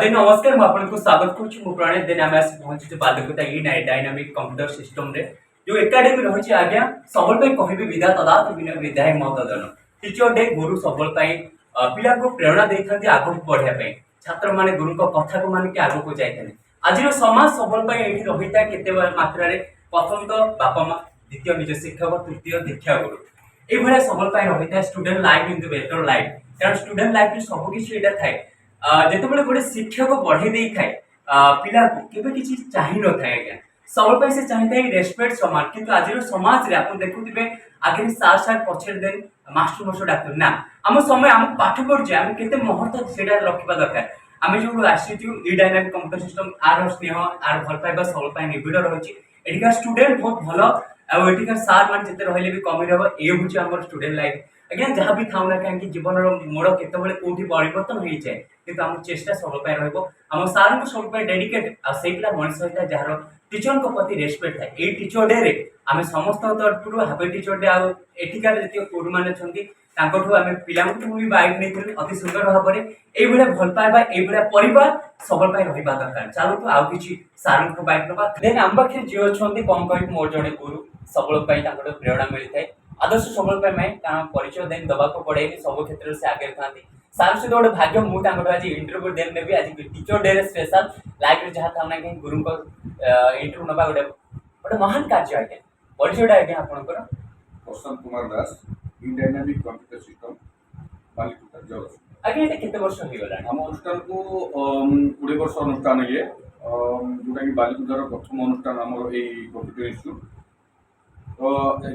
Then नमस्कार मैं आपको स्वागत करूँ मु प्रणय देन आम पहुंची बालिकता ई डायनामिक कंप्यूटर सिस्टम रे जो एकेडमी रही आज्ञा सबल कहबी विद्या तदात विद्या महतदन टीचर डे गुरु सबल पिला को प्रेरणा देते आगे बढ़ापी छात्र मैंने गुरु कथा को मानिक आग को जाए आज समाज सबल रही है केते मात्रा प्रथम तो बापा माँ द्वितीय निज शिक्षक तृतीय दीक्षा गुरु ये सबल रही है student life in the better life कारण स्टूडेंट लाइफ सबकि थाए जिते गोटे शिक्षक बढ़े दे थाए पिला को केबे किछि चाहि न थाए आज्ञा सबल से चाहिए रेस्पेक्ट सम्मान किंतु आज समाज रे आप देखुथिबे आगे सार सार पछे देन मास्टर मास्टर डाक्टर ना आम समय आम पाठ पढ़े आम केते महत्व सेटा रखिबा दरकार आम जो आसीचु ई डायनामिक कंप्यूटर सिस्टम आर स्नेह आर भल पाइबा सबल निबिड़ रही एटिका स्टूडेंट बहुत भल आटिका सार मान जिते रहिले भी कमी रह ये हूँ आम स्टूडेंट लाइफ आज्ञा जहाँ भी था कहीं जीवन मोड़ केत कौटी परिवर्तन हो जाए कि आम चेष्टा सबल रम सार को सब डेडिकेट आई पिला मनीष होता है जार टीचर प्रति रेस्पेक्ट थाए ये टीचर डे रे आम समस्त तरफ हापी टीचर डे आठिकार जी गुरु मैंने आम पिला भी बाइक नहीं अति सुंदर भाव में ये भल पाइबा ये परिवार सबल रहा दरकार चलतु आउ कि सार बाइक ना देन आम पाखे जी अच्छा कौन कह मोर जड़े गुरु सबल प्रेरणा मिलता है आदर्श सबल कारण परिचय देन दबाक पड़े सब क्षेत्र से आगे था सार सहित गोटे भाग्य मुझे आज इंटरव्यू देन नेबी आज टीचर डे स्पेशल लाइफ में जहाँ था कहीं गुरु इंटरव्यू नवा गोटे गोटे महान कार्य आज्ञा परिचयटा आज्ञा आपंकर प्रशांत कुमार दास ई डायनामिक कंप्यूटर सिस्टम बालिकुटा जगत आज्ञा ये केते वर्ष हो गला हम अनुष्ठान को 20 वर्ष अनुष्ठान ये जोटा कि बालिकुटार प्रथम अनुष्ठान आम कंप्यूटर इंस्टीट्यूट तो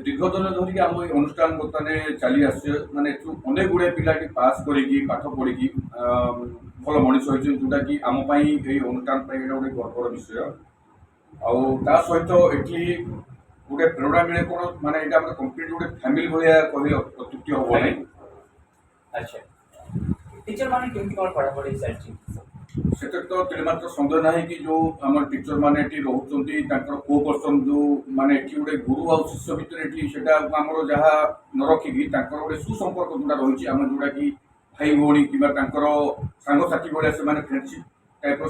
दीर्घ दिन धरिक आम अनुष्ठान बर्तमान चली आस माने अनेक गुड़े पिला पास करी पाठ पढ़ी भल मनीष होती जोटा कि आमपाई अनुष्ठान गोटे गर्वर विषय आ सहित ये गोटे प्रेरणा मिले कौन माने कम्प्लीट गोटे फैमिली भाया कह अत्युक्ति हम ना। अच्छा टीचर माने केमती कोन पढ़ा पढ़ी चलछि से तो मात्र सन्देह ना कि जो आम टीचर मैंने रोच को पर्सन जो माने गोटे गुरु आ शिष्य भितर आम जहाँ न रखिकी गोटे सुसंपर्क जोटा रही आम जोटा कि भाई भौणी कि सांगसाथी भाया से फ्रेंडशिप टाइप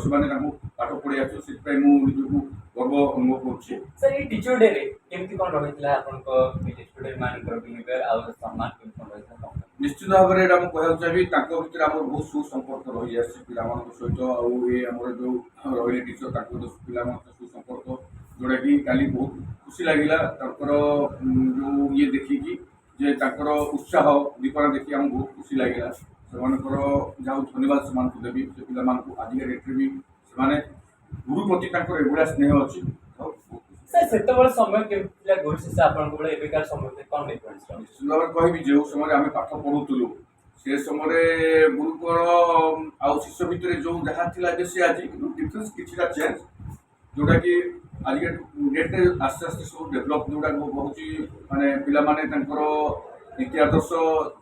पाठ पढ़ी आस निजक गर्व अनुभव कर सर ये टीचर डे रे केमती कोन रहितला आपनको स्टूडेंट मानकर बिहेवियर आ सम्मान केमती कोन रहितला निश्चित भाव में कहना चाहिए भर आम बहुत सुसंपर्क रही आस पिला सहित आम जो रही टीचर पिला सुसंपर्क जोटा कि काली बहुत खुशी लगिला जो ये देखिकी जे उत्साह दीपना देखिए आम बहुत खुशी लगिला से जहाँ धन्यवाद से देवी से पिला आजिका डेट्रे भी से गुरु प्रति एभा स्नेह अच्छी सर सेतबेले समय केमती गुरु शिष्य आपनको बेले एबिकार समय कोन डिफरेंस निश्चित भाव कहबी जो समय आम पाठ पढ़ुलु से समय गुरुकर आ शिष्य भितर जो जहाँ थी से आज डिफरेंस किसी चेंज जोटा कि आज डेट्रे आस्ते आस्ते सब डेभलप जोटा बहुत माने पिला माने नीति आदर्श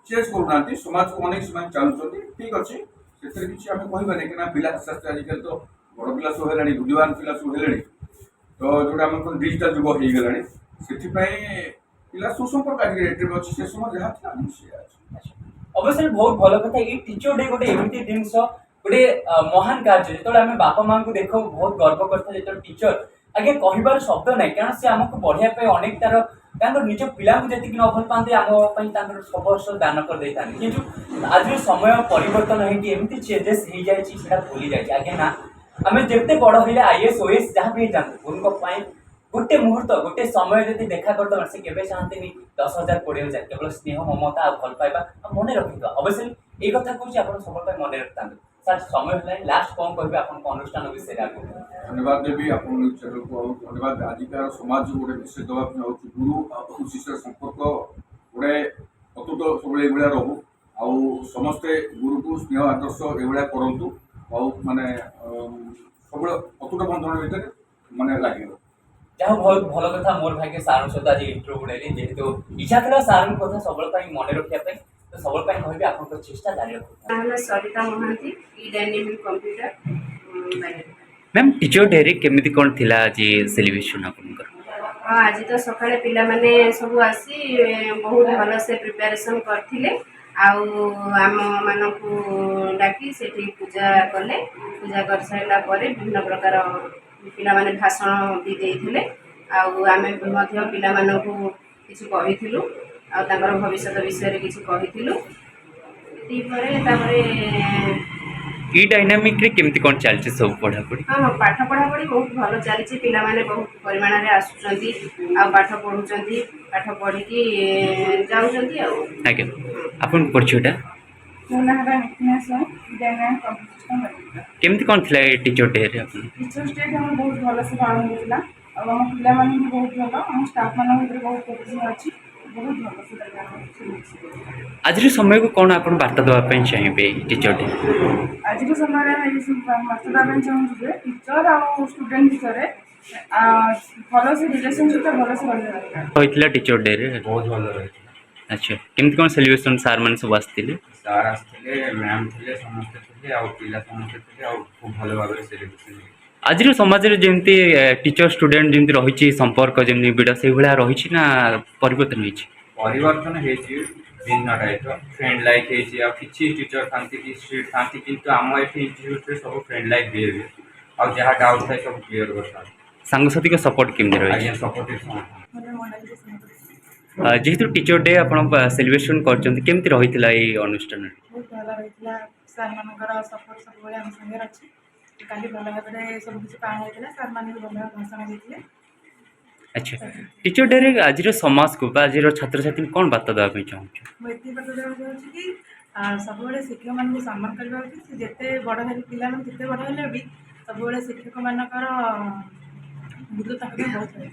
चेंज करूना समाज को अनेक समय चलुँच ठीक अच्छे से किसी आम कहबानी कि पिला आस्ते आस्ते आजिकल तो बड़ पिला सब है बुद्धिमान पिला सब है तो जोटा आम डिजिटाल जुग हो गला से पिला सुसंपर्क आज डेट्रे अच्छी से समय जहाँ थी अवश्य बहुत भल कथा ये टीचर डे गोटे एमती जिनस गोटे महान कार्य जो आम बापा माँ को देख बहुत गर्व करता जो टीचर आगे कहबार शब्द ना कारण से आमको बढ़िया अनेक तार निज पिला को जी न भल पाते आम सब वर्ष दान कर दे था कि आज समय परिवर्तन होमती चेंजेस हो जाए भूली जाए आगे ना आम जिते बड़ हो आईएएस ओएस जहाँ भी जाते गुरु गोटे मुहूर्त गोटे समय जब देखा करते से केवे चाहते 10,000 20,000 केवल स्नेह ममता भल पाइबा मन रखिथा अवश्य ये कथा कौन आप सब मन रखता सर समय है लास्ट कौन कह अनुष्ठान विषय धन्यवाद देवी आप चैनल को धन्यवाद आजिकार समाज गोटे विषय देवाक चाहूँ गुरु शिष्य संपर्क गोटे अतुट सब ये रहू आ समस्ते गुरु को स्नेह आदर्श ये करूँ माने सब अतुट बंधन भितर माने लगे जहाँ बहुत भल कथा मोर भाग्य सार सहित आज इंटरव्यू उड़े जेहेतु इच्छा था सार कथा सब मन रखापी तो सब कह आप चेष्टा जारी रखा सरिता महांती ई dynamic computer ma'am teacher day रे केमिति कोन थिला आज सेलिब्रेशन आपनकर आज तो सकाळे पिला माने सब आसी बहुत भल से प्रिपरेशन करथिले ଆଉ ଆମମାନଙ୍କୁ ଡାକି ସେଠି ପୂଜା କଲେ। ପୂଜା କରିସାରିଲା ପରେ ବିଭିନ୍ନ ପ୍ରକାର ପିଲାମାନେ ଭାଷଣ ବି ଦେଇଥିଲେ। ଆଉ ଆମେ ମଧ୍ୟ ପିଲାମାନଙ୍କୁ କିଛି କହିଥିଲୁ ଆଉ ତାଙ୍କର ଭବିଷ୍ୟତ ବିଷୟରେ କିଛି କହିଥିଲୁ। ଏତିକି ତାପରେ ଇ ଡାଇନାମିକ୍ରେ କେମିତି କ'ଣ ଚାଲିଛି ସବୁ ପଢ଼ାପଢ଼ି? ହଁ ପାଠ ପଢ଼ାପଢ଼ି ବହୁତ ଭଲ ଚାଲିଛି। ପିଲାମାନେ ବହୁତ ପରିମାଣରେ ଆସୁଛନ୍ତି ଆଉ ପାଠ ପଢ଼ୁଛନ୍ତି, ପାଠ ପଢ଼ିକି ଯାଉଛନ୍ତି ଆଉ। ଆଜ୍ଞା, ଆପଣଙ୍କ ପରିଚୟଟା ମୋ ନାଁ ହେଲା ନିତିନା ସ୍ୱାଇଁ, ଇଡେନ୍ କମ୍ପିଟିସନ୍ କରିଥିଲା। କେମିତି କ'ଣ ଥିଲା ଏ ଟିଚର୍ ଡେରେ ଆପଣ? ଟିଚର୍ସ ଡେ ଆମର ବହୁତ ଭଲସେ ପାଳନ ହୋଇଥିଲା ଆଉ ଆମ ପିଲାମାନେ ବି ବହୁତ ଭଲ, ଆମ ଷ୍ଟାଫ୍ମାନଙ୍କ ଭିତରେ ବହୁତ କୋପରେସନ୍ ଅଛି, ବହୁତ ଭଲସେ ଆଜିର ସମୟକୁ କ'ଣ ଆପଣ ବାର୍ତ୍ତା ଦେବା ପାଇଁ ଚାହିଁବେ ଏଇ ଟିଚର୍ ଡେ? ଆଜିର ସମୟରେ ଏଇ ବାର୍ତ୍ତା ଦେବା ପାଇଁ ଚାହୁଁଛୁ ଯେ ଟିଚର୍ ଆଉ ଷ୍ଟୁଡେଣ୍ଟ ଭିତରେ ଭଲସେ ରିଲେସନସିପ୍ଟା ଭଲସେ ରହିବା ଦରକାର। ହୋଇଥିଲା ଟିଚର୍ ଡେରେ? ବହୁତ ଭଲ ରହିଥିଲା। ଆଚ୍ଛା, କେମିତି କ'ଣ ସେଲିବ୍ରେସନ୍ ସାର୍ ମାନେ ସବୁ ଆସିଥିଲେ? ସାର୍ ଆସିଥିଲେ, ମ୍ୟାମ୍ ଥିଲେ, ସମସ୍ତେ ଥିଲେ, ଆଉ ପିଲା ସମସ୍ତେ ଥିଲେ, ଆଉ ଖୁବ ଭଲ ଭାବରେ ସେଲିବ୍ରେସନ୍ ହେଇଥିଲା। ଆଜିର ସମାଜରେ ଯେମିତି ଟିଚର୍ ଷ୍ଟୁଡେଣ୍ଟ ଯେମିତି ରହିଛି ସମ୍ପର୍କ ଯେମିତି ନିବିଡ଼ ସେଇଭଳିଆ ରହିଛି ନା ପରିବର୍ତ୍ତନ ହେଇଛି? ପରିବର୍ତ୍ତନ ହେଇଛି ଭିନ୍ନ ଟାଇପ୍ର, ଫ୍ରେଣ୍ଡ ଲାଇକ୍ ହେଇଛି। ଆଉ କିଛି ଟିଚର୍ ଥାନ୍ତି କି ଷ୍ଟ୍ରିଟ୍ ଥାନ୍ତି, କିନ୍ତୁ ଆମ ଏଠି ଇନଷ୍ଟିଚ୍ୟୁଟ୍ରେ ସବୁ ଫ୍ରେଣ୍ଡ ଲାଇକ୍ ବିହେଭିୟର, ଆଉ ଯାହା ଡାଉଟ୍ ଥାଏ ସବୁ କ୍ଲିୟର କରିଥାନ୍ତି। ସାଙ୍ଗସାଥିଙ୍କ ସପୋର୍ଟ କେମିତି ରହିଛି? ଆଜ୍ଞା, ସପୋର୍ଟିଭ ସମସ୍ତେ। ଯେହେତୁ ଟିଚର୍ ଡେ ଆପଣ ସେଲିବ୍ରେସନ୍ କରିଛନ୍ତି, କେମିତି ରହିଥିଲା ଏଇ ଅନୁଷ୍ଠାନରେ? ବହୁତ ଭଲ ରହିଥିଲା। ସାର୍ମାନଙ୍କର ସପୋର୍ଟ ସବୁବେଳେ ଆମ ସାଙ୍ଗରେ ଅଛି। କାଲି ଭଲ ଭାବରେ ସବୁ କିଛି ପାଳନ ହେଇଥିଲା, ସାର୍ମାନେ ବି ଭଲ ଭାବରେ ଭାଷଣ ଦେଇଥିଲେ। ଆଚ୍ଛା, ଟିଚର୍ ଡେରେ ଆଜିର ସମାଜକୁ ବା ଆଜିର ଛାତ୍ରଛାତ୍ରୀଙ୍କୁ କ'ଣ ବାର୍ତ୍ତା ଦେବା ପାଇଁ ଚାହୁଁଛୁ? ମୁଁ ଏତିକି କଥା ଦେବାକୁ ଚାହୁଁଛି କି ସବୁବେଳେ ଶିକ୍ଷକମାନଙ୍କୁ ସମ୍ମାନ କରିବା ଉଚିତ। ସେ ଯେତେ ବଡ଼ ହେଲେ, ପିଲାମାନେ ଯେତେ ବଡ଼ ହେଲେ ବି ସବୁବେଳେ ଶିକ୍ଷକମାନଙ୍କର ଗୁରୁତ୍ୱ ତାଙ୍କ ପାଇଁ ବହୁତ ରହିଛି।